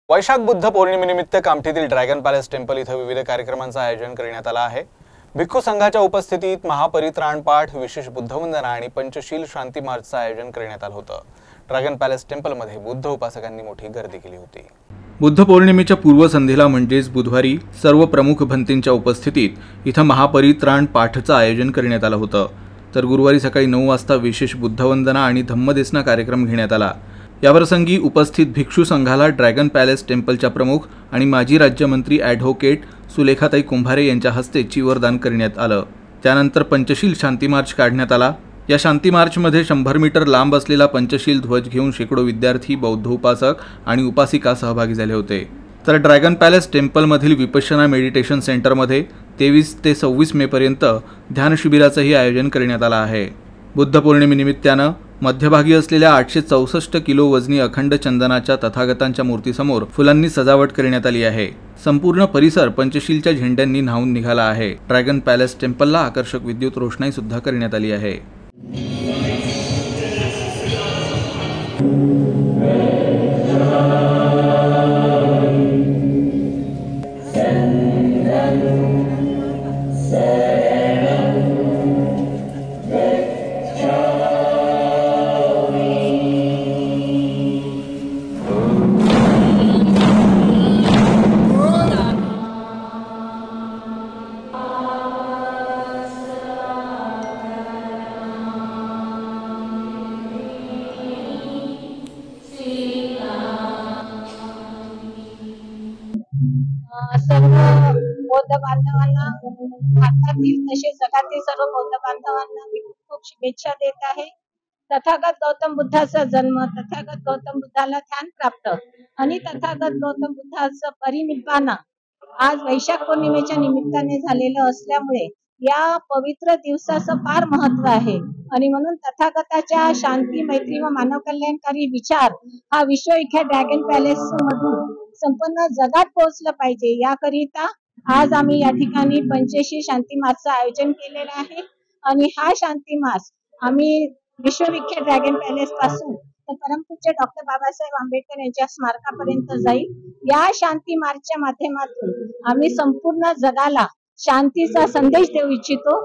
वैशाख बुद्ध पौर्णिमेनिमित्त कामठीतील dragon palace temple इथं विविध कार्यक्रमांचं आयोजन करण्यात आलं आहे। भिक्खू संघाच्या उपस्थितीत महापरित्राण पाठ, विशेष बुद्धवंदना आणि पंचशील शांती मार्चचं आयोजन करण्यात आलं होतं। ड्रॅगन पॅलेस टेम्पलमध्ये बुद्ध उपासकांनी मोठी गर्दी केली होती। बुद्ध पौर्णिमेच्या पूर्वसंध्येला म्हणजेच बुधवारी सर्व प्रमुख भंतींच्या उपस्थितीत इथं महापरित्राण पाठचं आयोजन करण्यात आलं होतं। तर गुरुवारी सकाळी 9 वाजता विशेष बुद्धवंदना आणि धम्मदेसना कार्यक्रम घेण्यात आला। याप्रसंगी उपस्थित भिक्षू संघाला ड्रॅगन पॅलेस टेम्पलच्या प्रमुख आणि माजी राज्यमंत्री ॲडव्होकेट सुलेखाताई कुंभारे यांच्या हस्ते चिवरदान करण्यात आलं। त्यानंतर पंचशील शांती मार्च काढण्यात आला। या शांती मार्चमध्ये 100 मीटर लांब असलेला पंचशील ध्वज घेऊन शेकडो विद्यार्थी, बौद्ध उपासक आणि उपासिका सहभागी झाले होते। तर ड्रॅगन पॅलेस टेम्पलमधील विपश्यना मेडिटेशन सेंटरमध्ये 23 ते 26 मे पर्यंत ध्यान शिबिराचंही आयोजन करण्यात आलं आहे। बुद्ध पौर्णिमेनिमित्तानं मध्यभागी असलेल्या 864 किलो वजनी अखंड चंदनाच्या तथागतांच्या मूर्तीसमोर फुलांनी सजावट करण्यात आली आहे। संपूर्ण परिसर पंचशीलच्या झेंड्यांनी न्हावून निघाला आहे। ड्रॅगन पॅलेस टेम्पलला आकर्षक विद्युत रोषणाई सुद्धा करण्यात आली आहे। सर्व बौद्ध बांधवांना, भारतातील तसेच जगातील सर्व बौद्ध बांधवांना मी खूप शुभेच्छा देत आहे। तथागत गौतम बुद्धाचा जन्म, तथागत गौतम बुद्धाला ध्यान प्राप्त आणि तथागत गौतम बुद्धाचं परिनिब्बाण आज वैशाख पौर्णिमेच्या निमित्ताने झालेलं असल्यामुळे या पवित्र दिवसाचं फार महत्व आहे आणि म्हणून तथागताच्या शांती, मैत्री व मानव कल्याणकारी विचार हा विश्वविख्यात ड्रॅगन पॅलेस मधून संपूर्ण जगात पोहोचलं पाहिजे, याकरिता आज आम्ही या ठिकाणी पंचशील शांती मासचं आयोजन केलेलं आहे। आणि हा शांती मास आम्ही विश्वविख्यात ड्रॅगन पॅलेस पासून तर परमपूज्य डॉक्टर बाबासाहेब आंबेडकर यांच्या स्मारकापर्यंत जाईल। या शांती मार्चच्या माध्यमातून आम्ही संपूर्ण जगाला शांतीचा संदेश देऊ इच्छितो।